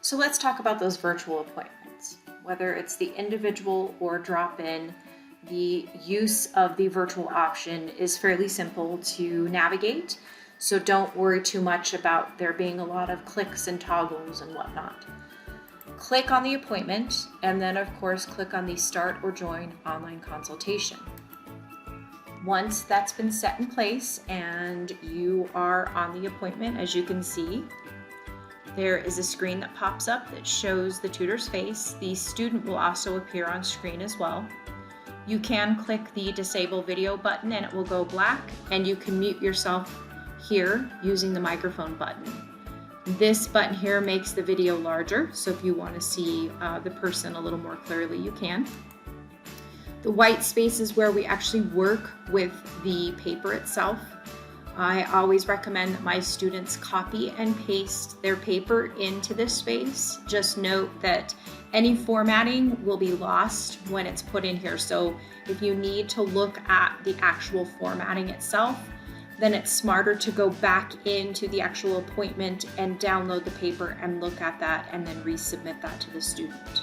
So let's talk about those virtual appointments. Whether it's the individual or drop-in, the use of the virtual option is fairly simple to navigate. So don't worry too much about there being a lot of clicks and toggles and whatnot. Click on the appointment and then of course click on the Start or Join Online Consultation. Once that's been set in place and you are on the appointment, as you can see, there is a screen that pops up that shows the tutor's face. The student will also appear on screen as well. You can click the Disable Video button and it will go black, and you can mute yourself here using the microphone button. This button here makes the video larger, so if you want to see the person a little more clearly, you can. The white space is where we actually work with the paper itself. I always recommend that my students copy and paste their paper into this space. Just note that any formatting will be lost when it's put in here. So if you need to look at the actual formatting itself, then it's smarter to go back into the actual appointment and download the paper and look at that and then resubmit that to the student.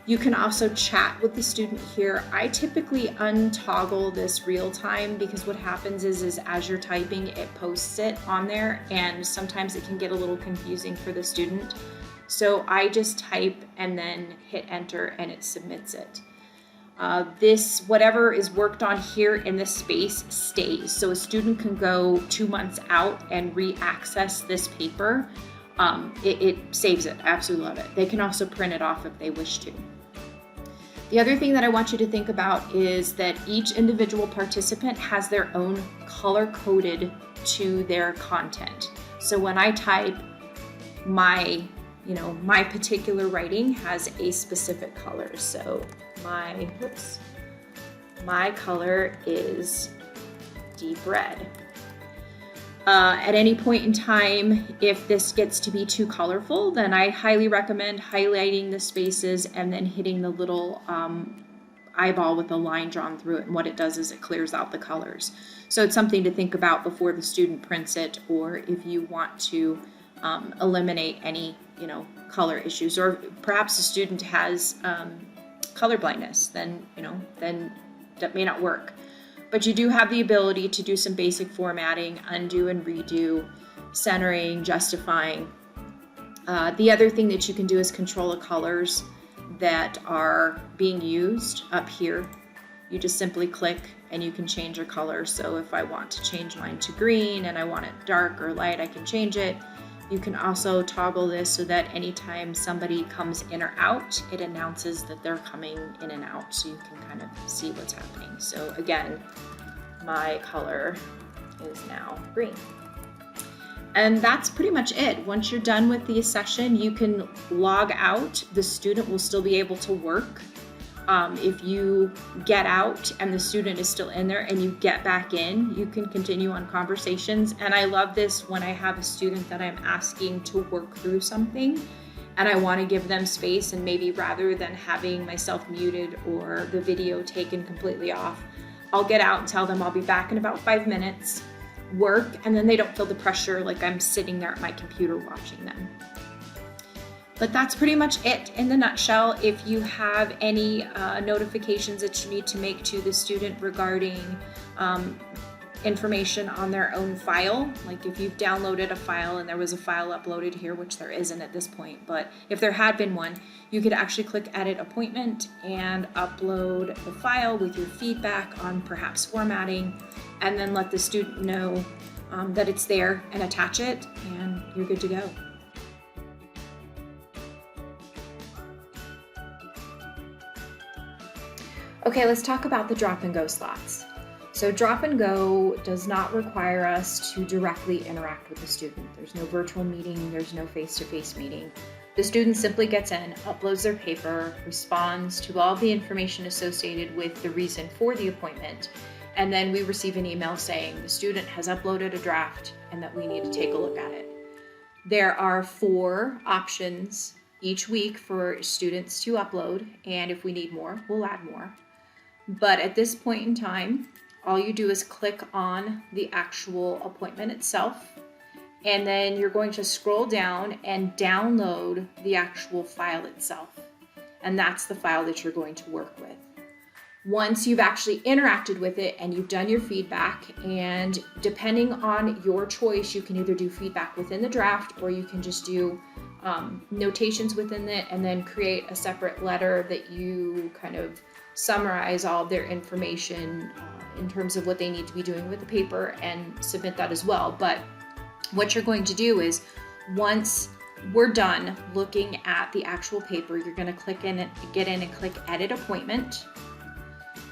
You can also chat with the student here. I typically untoggle this real time because what happens is as you're typing, it posts it on there and sometimes it can get a little confusing for the student. So I just type and then hit enter and it submits it. Whatever is worked on here in this space stays. So a student can go 2 months out and re-access this paper. It saves it. I absolutely love it. They can also print it off if they wish to. The other thing that I want you to think about is that each individual participant has their own color coded to their content. So when I type, my particular writing has a specific color. So my color is deep red. At any point in time, if this gets to be too colorful, then I highly recommend highlighting the spaces and then hitting the little eyeball with a line drawn through it. And what it does is it clears out the colors. So it's something to think about before the student prints it, or if you want to eliminate any, color issues, or perhaps the student has color blindness, then that may not work. But you do have the ability to do some basic formatting, undo and redo, centering, justifying. The other thing that you can do is control the colors that are being used up here. You just simply click and you can change your color. So if I want to change mine to green and I want it dark or light, I can change it. You can also toggle this so that anytime somebody comes in or out, it announces that they're coming in and out, so you can kind of see what's happening. So again, my color is now green. And that's pretty much it. Once you're done with the session, you can log out. The student will still be able to work. If you get out and the student is still in there and you get back in, you can continue on conversations. And I love this when I have a student that I'm asking to work through something and I want to give them space, and maybe rather than having myself muted or the video taken completely off, I'll get out and tell them I'll be back in about 5 minutes, work, and then they don't feel the pressure like I'm sitting there at my computer watching them. But that's pretty much it in the nutshell. If you have any notifications that you need to make to the student regarding information on their own file, like if you've downloaded a file and there was a file uploaded here, which there isn't at this point, but if there had been one, you could actually click Edit Appointment and upload the file with your feedback on perhaps formatting, and then let the student know that it's there and attach it, and you're good to go. Okay, let's talk about the drop and go slots. So drop and go does not require us to directly interact with the student. There's no virtual meeting, there's no face-to-face meeting. The student simply gets in, uploads their paper, responds to all the information associated with the reason for the appointment, and then we receive an email saying the student has uploaded a draft and that we need to take a look at it. There are 4 options each week for students to upload, and if we need more, we'll add more. But at this point in time, all you do is click on the actual appointment itself, and then you're going to scroll down and download the actual file itself. And that's the file that you're going to work with. Once you've actually interacted with it and you've done your feedback, and depending on your choice, you can either do feedback within the draft, or you can just do notations within it and then create a separate letter that you kind of summarize all of their information in terms of what they need to be doing with the paper and submit that as well. But what you're going to do is, once we're done looking at the actual paper, you're going to get in and click Edit Appointment.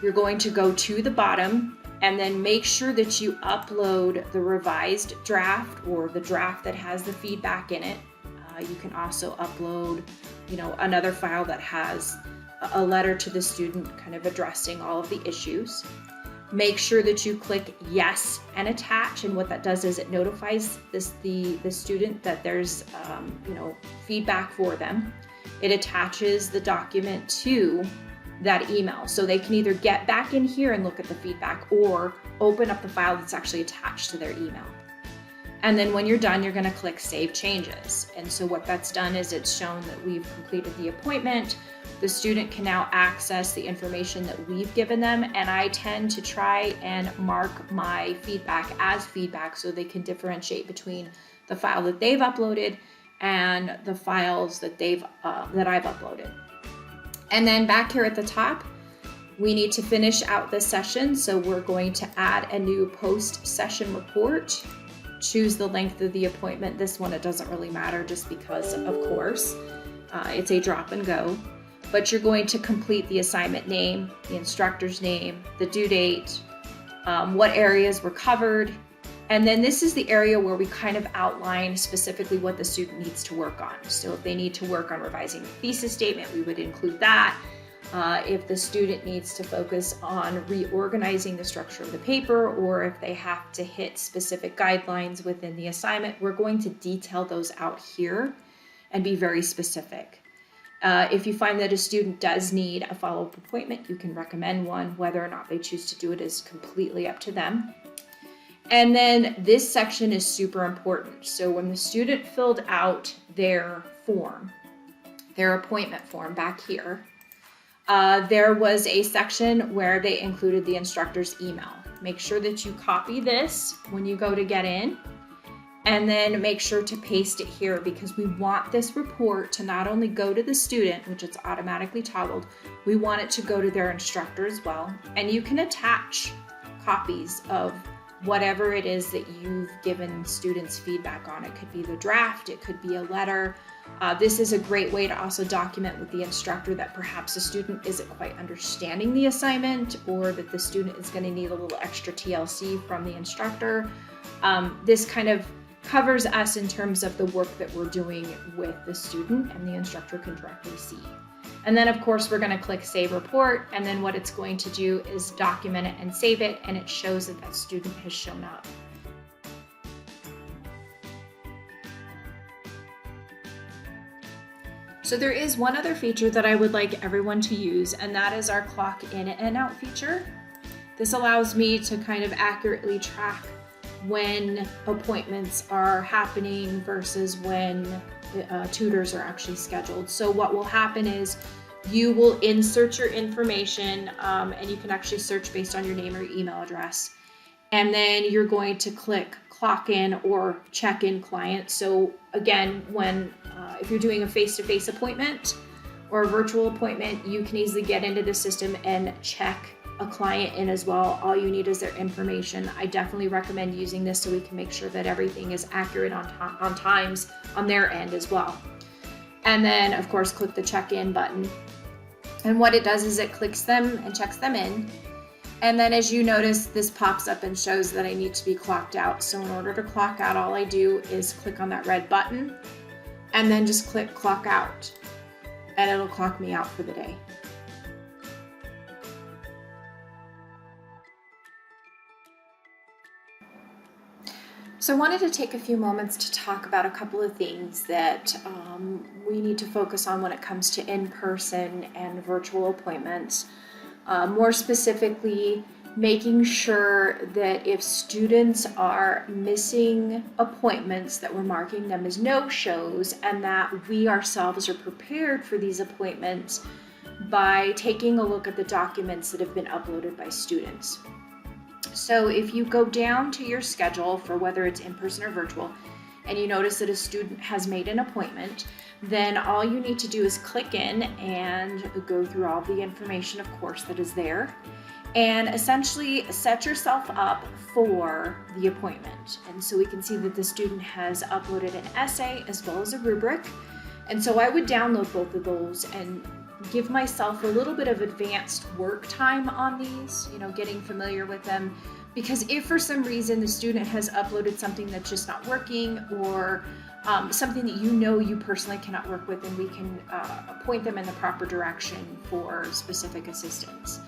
You're going to go to the bottom and then make sure that you upload the revised draft or the draft that has the feedback in it. You can also upload, another file that has a letter to the student kind of addressing all of the issues. Make sure that you click Yes and Attach, and what that does is it notifies the student that there's feedback for them. It attaches the document to that email, so they can either get back in here and look at the feedback or open up the file that's actually attached to their email. And then when you're done, you're going to click Save Changes. And so what that's done is it's shown that we've completed the appointment. The student can now access the information that we've given them, and I tend to try and mark my feedback as feedback so they can differentiate between the file that they've uploaded and the files that I've uploaded. And then back here at the top, we need to finish out this session, so we're going to add a new post-session report. Choose the length of the appointment. This one, it doesn't really matter just because, of course, it's a drop and go. But you're going to complete the assignment name, the instructor's name, the due date, what areas were covered. And then this is the area where we kind of outline specifically what the student needs to work on. So if they need to work on revising the thesis statement, we would include that. If the student needs to focus on reorganizing the structure of the paper, or if they have to hit specific guidelines within the assignment, we're going to detail those out here and be very specific. If you find that a student does need a follow-up appointment, you can recommend one. Whether or not they choose to do it is completely up to them. And then this section is super important. So when the student filled out their form, their appointment form back here, there was a section where they included the instructor's email. Make sure that you copy this when you go to get in, and then make sure to paste it here, because we want this report to not only go to the student, which it's automatically toggled, we want it to go to their instructor as well. And you can attach copies of whatever it is that you've given students feedback on. It could be the draft, it could be a letter. This is a great way to also document with the instructor that perhaps the student isn't quite understanding the assignment, or that the student is going to need a little extra TLC from the instructor. This kind of covers us in terms of the work that we're doing with the student, and the instructor can directly see. And then of course we're going to click Save Report, and then what it's going to do is document it and save it, and it shows that that student has shown up. So there is one other feature that I would like everyone to use, and that is our clock in and out feature. This allows me to kind of accurately track when appointments are happening versus when tutors are actually scheduled. So what will happen is you will insert your information, and you can actually search based on your name or email address. And then you're going to click clock in or check in client. So again, if you're doing a face-to-face appointment or a virtual appointment, you can easily get into the system and check a client in as well. All you need is their information. I definitely recommend using this so we can make sure that everything is accurate on times on their end as well. And then of course click the check-in button, and what it does is it clicks them and checks them in. And then as you notice, this pops up and shows that I need to be clocked out. So in order to clock out, all I do is click on that red button and then just click clock out, and it'll clock me out for the day. So I wanted to take a few moments to talk about a couple of things that we need to focus on when it comes to in-person and virtual appointments. More specifically, making sure that if students are missing appointments, that we're marking them as no-shows, and that we ourselves are prepared for these appointments by taking a look at the documents that have been uploaded by students. So if you go down to your schedule for whether it's in person or virtual, and you notice that a student has made an appointment, then all you need to do is click in and go through all the information, of course, that is there, and essentially set yourself up for the appointment. And so we can see that the student has uploaded an essay as well as a rubric. And so I would download both of those and give myself a little bit of advanced work time on these, getting familiar with them. Because if for some reason the student has uploaded something that's just not working, or something that you personally cannot work with, then we can point them in the proper direction for specific assistance.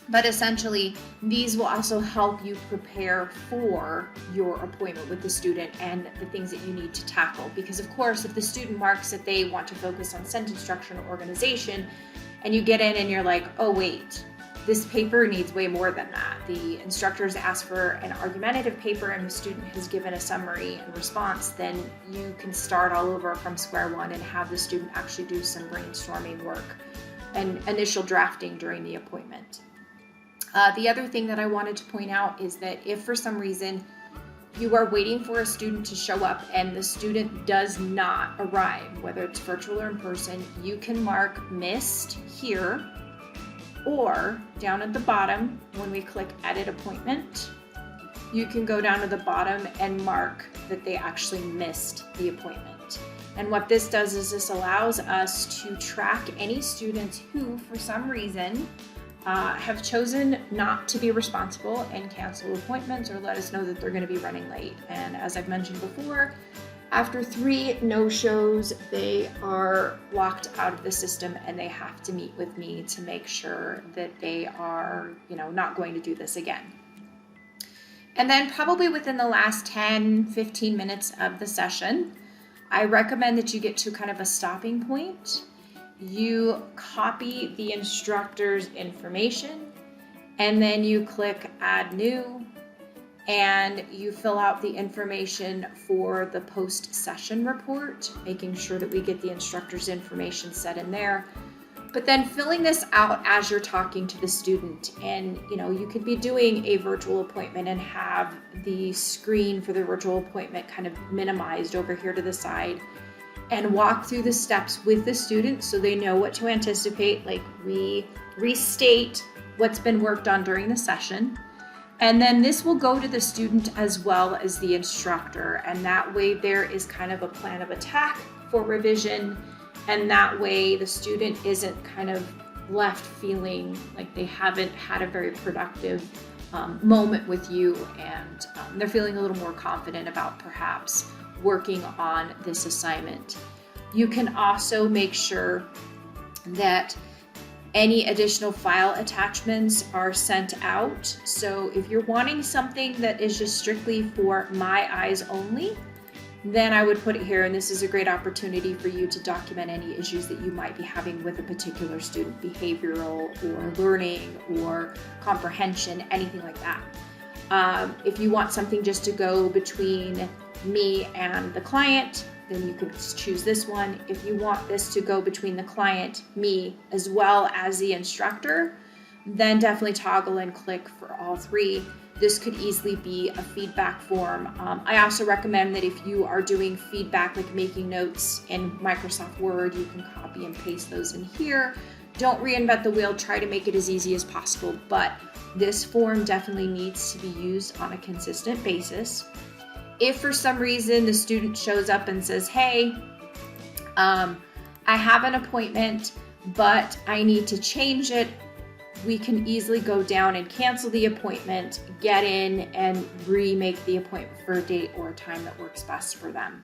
But essentially, these will also help you prepare for your appointment with the student and the things that you need to tackle. Because of course, if the student marks that they want to focus on sentence structure and organization, and you get in and you're like, oh wait, this paper needs way more than that. The instructors asked for an argumentative paper and the student has given a summary and response, then you can start all over from square one and have the student actually do some brainstorming work and initial drafting during the appointment. The other thing that I wanted to point out is that if for some reason you are waiting for a student to show up and the student does not arrive, whether it's virtual or in person, you can mark missed here, or down at the bottom when we click edit appointment, you can go down to the bottom and mark that they actually missed the appointment. And what this does is this allows us to track any students who, for some reason, have chosen not to be responsible and cancel appointments or let us know that they're going to be running late. And as I've mentioned before, after 3 no-shows, they are locked out of the system and they have to meet with me to make sure that they are, not going to do this again. And then probably within the last 10-15 minutes of the session, I recommend that you get to kind of a stopping point. You copy the instructor's information and then you click add new and you fill out the information for the post-session report, making sure that we get the instructor's information set in there. But then filling this out as you're talking to the student, and you could be doing a virtual appointment and have the screen for the virtual appointment kind of minimized over here to the side, and walk through the steps with the student so they know what to anticipate. Like, we restate what's been worked on during the session. And then this will go to the student as well as the instructor. And that way there is kind of a plan of attack for revision. And that way the student isn't kind of left feeling like they haven't had a very productive moment with you, and they're feeling a little more confident about perhaps working on this assignment. You can also make sure that any additional file attachments are sent out. So if you're wanting something that is just strictly for my eyes only, then I would put it here, and this is a great opportunity for you to document any issues that you might be having with a particular student, behavioral or learning or comprehension, anything like that. If you want something just to go between me and the client, then you could choose this one. If you want this to go between the client, me, as well as the instructor, then definitely toggle and click for all 3. This could easily be a feedback form. I also recommend that if you are doing feedback, like making notes in Microsoft Word, you can copy and paste those in here. Don't reinvent the wheel, try to make it as easy as possible, but this form definitely needs to be used on a consistent basis. If for some reason the student shows up and says, hey, I have an appointment, but I need to change it, we can easily go down and cancel the appointment, get in and remake the appointment for a date or a time that works best for them.